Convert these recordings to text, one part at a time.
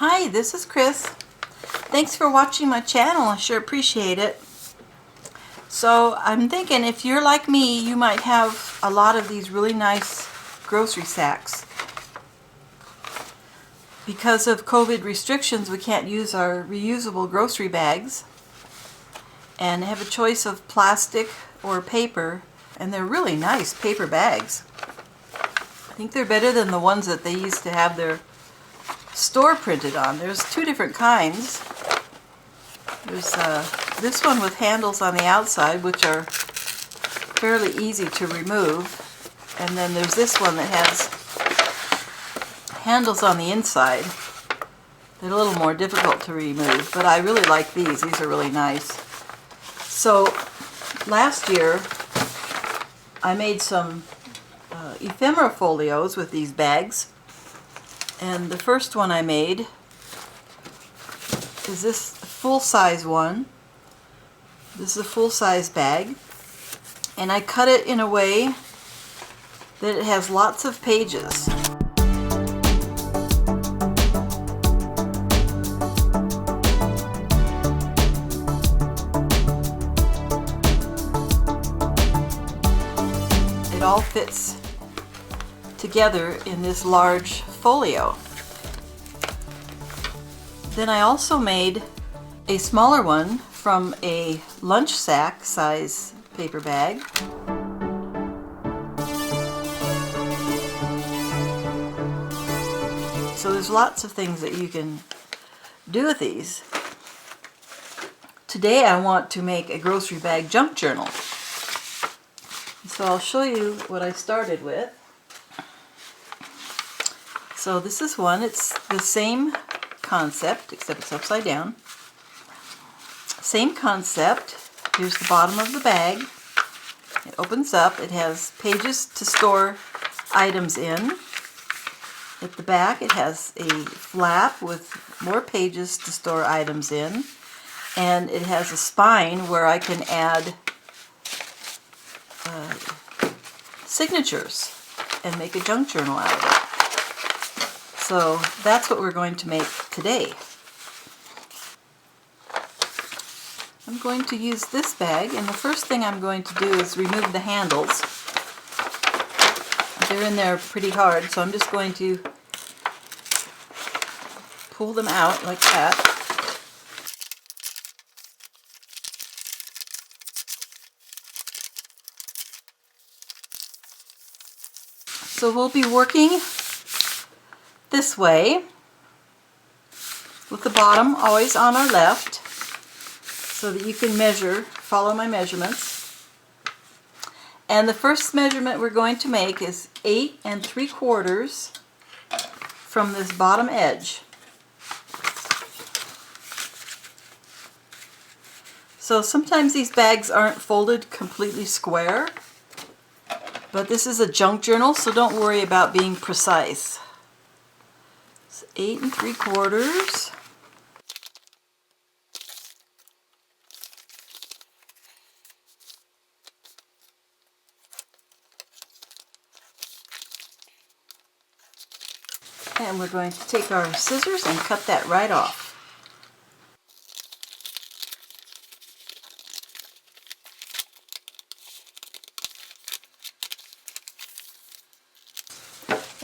Hi, this is Chris. Thanks for watching my channel. I sure appreciate it. So I'm thinking if you're like me, you might have a lot of these really nice grocery sacks. Because of COVID restrictions, we can't use our reusable grocery bags and have a choice of plastic or paper, and they're really nice paper bags. I think they're better than the ones that they used to have their store printed on. There's two different kinds. There's this one with handles on the outside, which are fairly easy to remove, and then there's this one that has handles on the inside. They're a little more difficult to remove, but I really like these. These are really nice. So last year I made some ephemera folios with these bags, and the first one I made is this full-size one. This is a full-size bag, and I cut it in a way that it has lots of pages. It all fits together in this large folio. Then I also made a smaller one from a lunch sack size paper bag. So there's lots of things that you can do with these. Today I want to make a grocery bag junk journal. So I'll show you what I started with. So this is one. It's the same concept, except it's upside down. Same concept. Here's the bottom of the bag. It opens up. It has pages to store items in. At the back it has a flap with more pages to store items in. And it has a spine where I can add signatures and make a junk journal out of it. So that's what we're going to make today. I'm going to use this bag, and the first thing I'm going to do is remove the handles. They're in there pretty hard, so I'm just going to pull them out like that. So we'll be working this way with the bottom always on our left so that you can measure, follow my measurements. And the first measurement we're going to make is 8 3/4 from this bottom edge. So sometimes these bags aren't folded completely square, but this is a junk journal, so don't worry about being precise. It's 8 3/4. And we're going to take our scissors and cut that right off.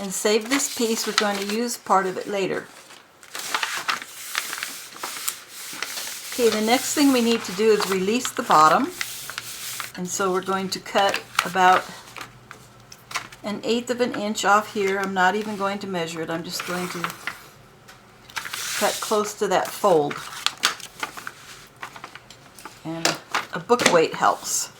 And save this piece. We're going to use part of it later. Okay, the next thing we need to do is release the bottom. And so we're going to cut about 1/8 of an inch off here. I'm not even going to measure it. I'm just going to cut close to that fold. And a book weight helps.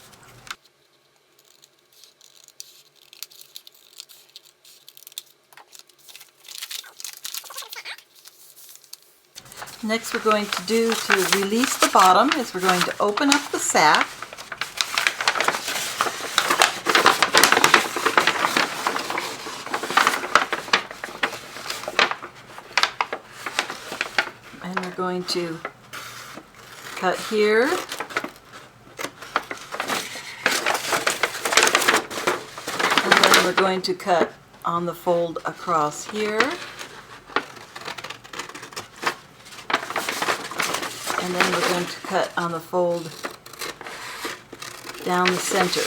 Next we're going to do to release the bottom is we're going to open up the sack. And we're going to cut here. And then we're going to cut on the fold across here. and then we're going to cut on the fold down the center.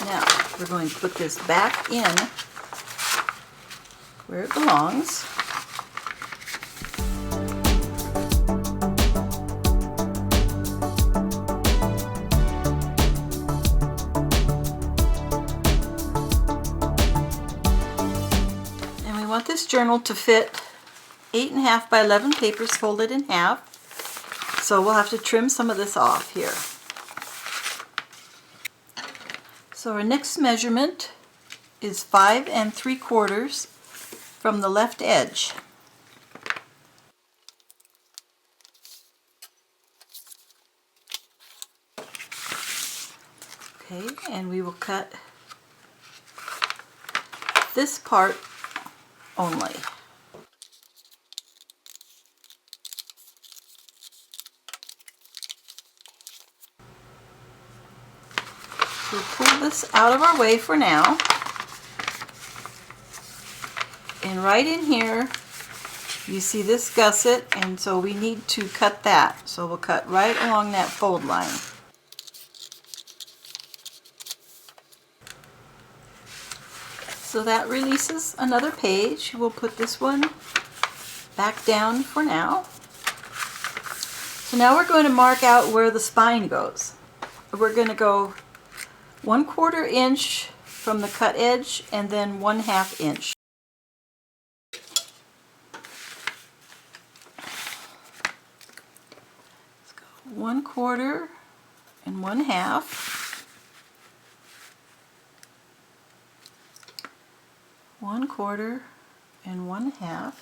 Now we're going to put this back in where it belongs. And we want this journal to fit 8.5 by 11 papers folded in half. So we'll have to trim some of this off here. So our next measurement is 5 3/4 from the left edge. Okay, and we will cut this part only. We'll pull this out of our way for now. And right in here, you see this gusset, and so we need to cut that. So we'll cut right along that fold line. So that releases another page. We'll put this one back down for now. So now we're going to mark out where the spine goes. We're going to go 1/4 inch from the cut edge and then 1/2 inch. Let's go 1/4 and 1/2. 1/4 and 1/2.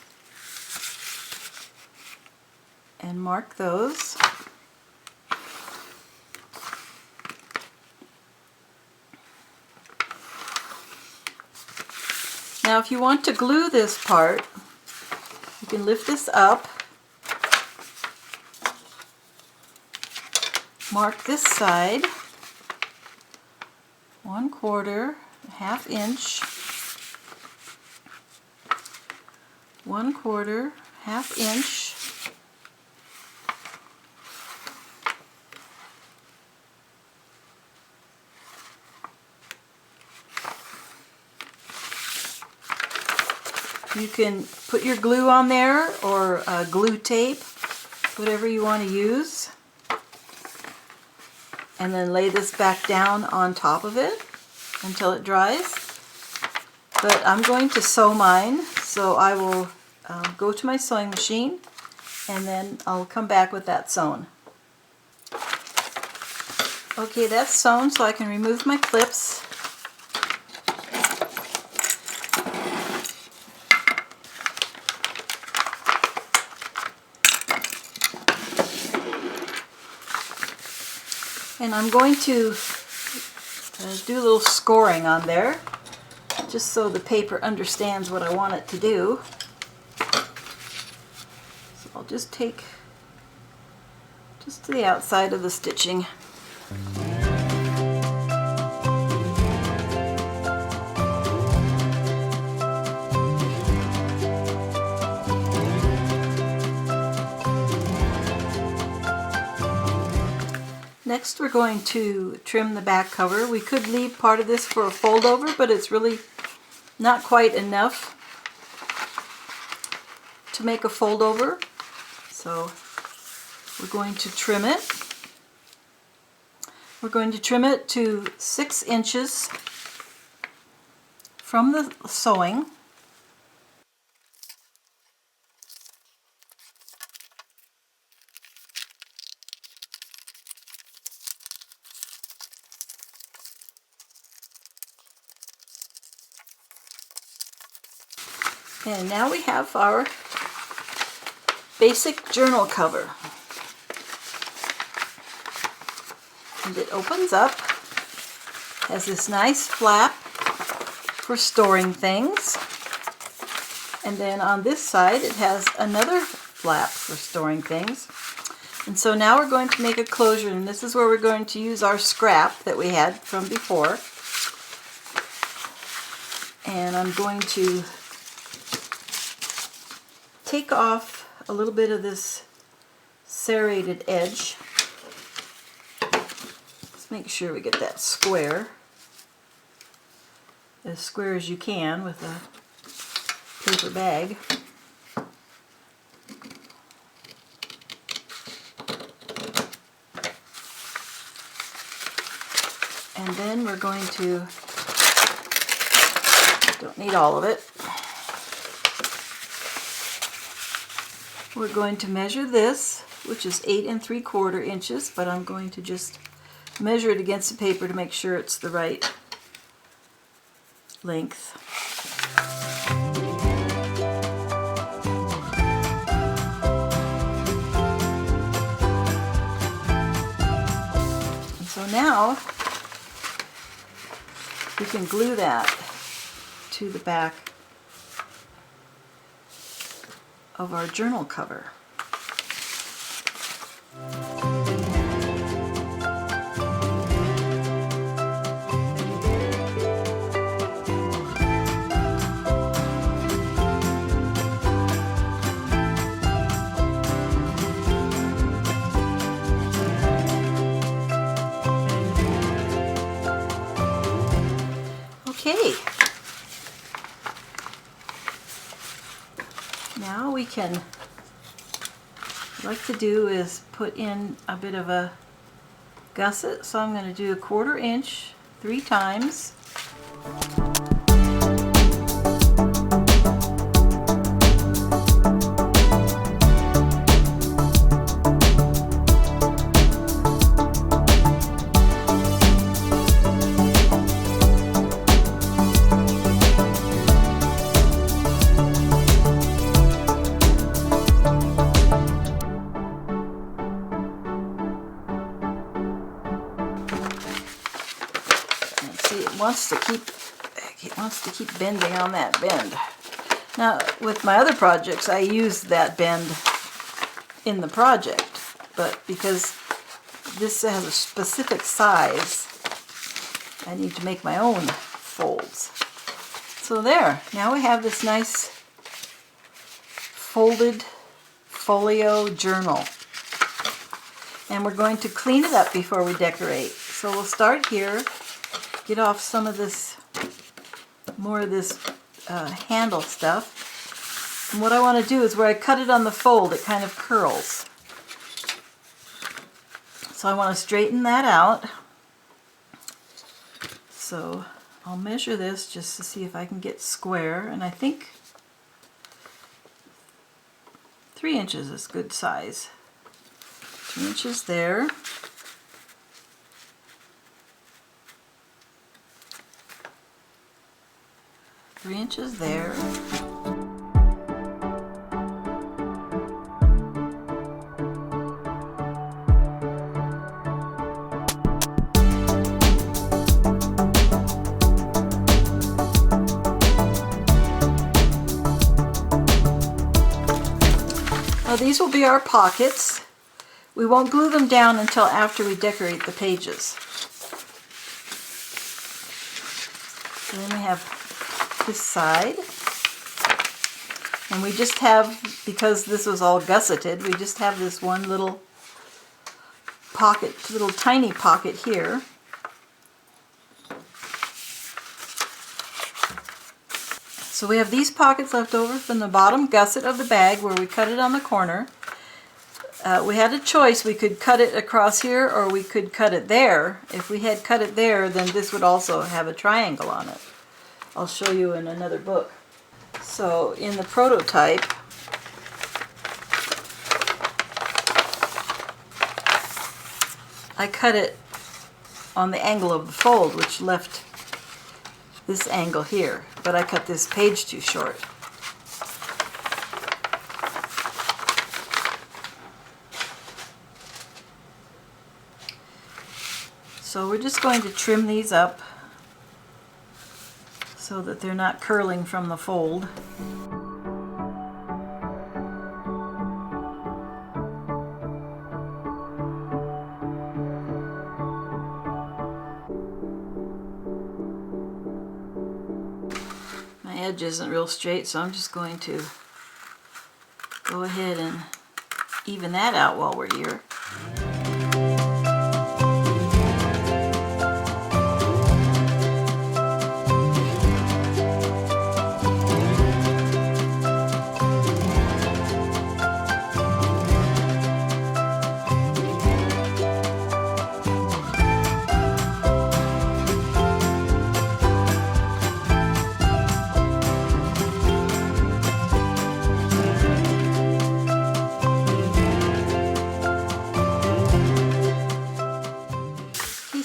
And mark those. Now if you want to glue this part, you can lift this up, mark this side, 1/4, 1/2 inch, 1/4, 1/2 inch, you can put your glue on there or glue tape, whatever you want to use, and then lay this back down on top of it until it dries. But I'm going to sew mine, so I will go to my sewing machine and then I'll come back with that sewn. Okay, that's sewn, so I can remove my clips. And I'm going to do a little scoring on there, just so the paper understands what I want it to do. So I'll just take just to the outside of the stitching. Next we're going to trim the back cover. We could leave part of this for a fold over, but it's really not quite enough to make a fold over. So we're going to trim it. We're going to trim it to 6 inches from the sewing. And now we have our basic journal cover. And it opens up, has this nice flap for storing things. And then on this side it has another flap for storing things. And so now we're going to make a closure, and this is where we're going to use our scrap that we had from before. And I'm going to take off a little bit of this serrated edge. Let's make sure we get that square, as square as you can with a paper bag. And then we're going to, don't need all of it, we're going to measure this, which is 8 3/4 inches, but I'm going to just measure it against the paper to make sure it's the right length. And so now we can glue that to the back of our journal cover. Okay, now we can, what I like to do is put in a bit of a gusset, so I'm going to do 1/4 inch 3 times. It wants to keep bending on that bend. Now, with my other projects, I use that bend in the project, but because this has a specific size, I need to make my own folds. So there, now we have this nice folded folio journal. And we're going to clean it up before we decorate. So we'll start here, get off some of this, more of this handle stuff. And what I want to do is where I cut it on the fold, it kind of curls. So I want to straighten that out. So I'll measure this just to see if I can get square, and I think 3 inches is good size. 2 inches there. Three inches there. Now these will be our pockets. We won't glue them down until after we decorate the pages. And then we have this side, and we just have, because this was all gusseted, we just have this one little pocket, little tiny pocket here. So we have these pockets left over from the bottom gusset of the bag where we cut it on the corner. We had a choice. We could cut it across here or we could cut it there. If we had cut it there, then this would also have a triangle on it. I'll show you in another book. So in the prototype, I cut it on the angle of the fold, which left this angle here, but I cut this page too short. So we're just going to trim these up so that they're not curling from the fold. edge isn't real straight, so I'm just going to go ahead and even that out while we're here.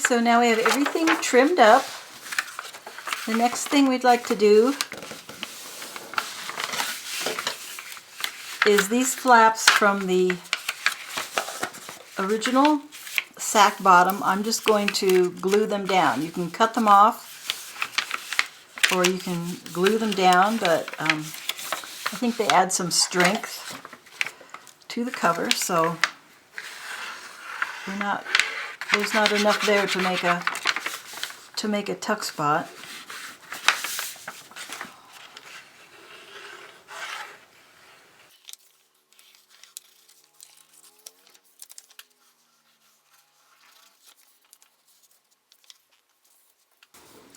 So now we have everything trimmed up. The next thing we'd like to do is these flaps from the original sack bottom. I'm just going to glue them down. You can cut them off or you can glue them down, but I think they add some strength to the cover, so there's not enough there to make a tuck spot.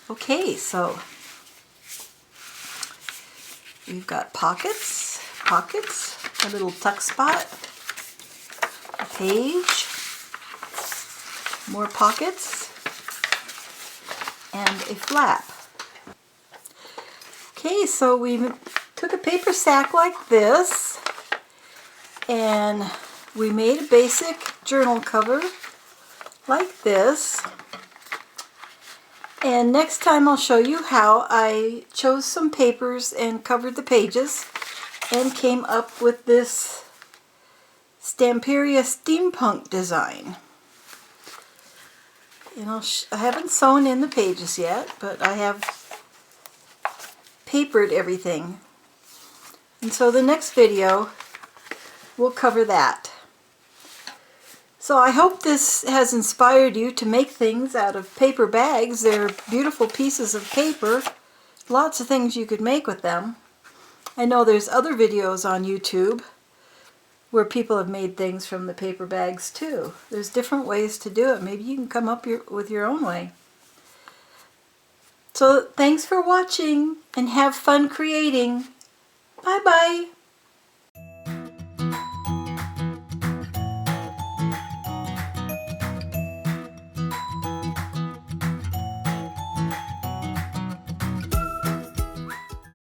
Okay, so we've got pockets, a little tuck spot, a page, more pockets, and a flap. Okay, so we took a paper sack like this and we made a basic journal cover like this. And next time I'll show you how I chose some papers and covered the pages and came up with this Stamperia steampunk design. And I haven't sewn in the pages yet, but I have papered everything. And so the next video will cover that. So I hope this has inspired you to make things out of paper bags. They're beautiful pieces of paper. Lots of things you could make with them. I know there's other videos on YouTube where people have made things from the paper bags too. There's different ways to do it. Maybe you can come up with your own way. So thanks for watching and have fun creating. Bye bye.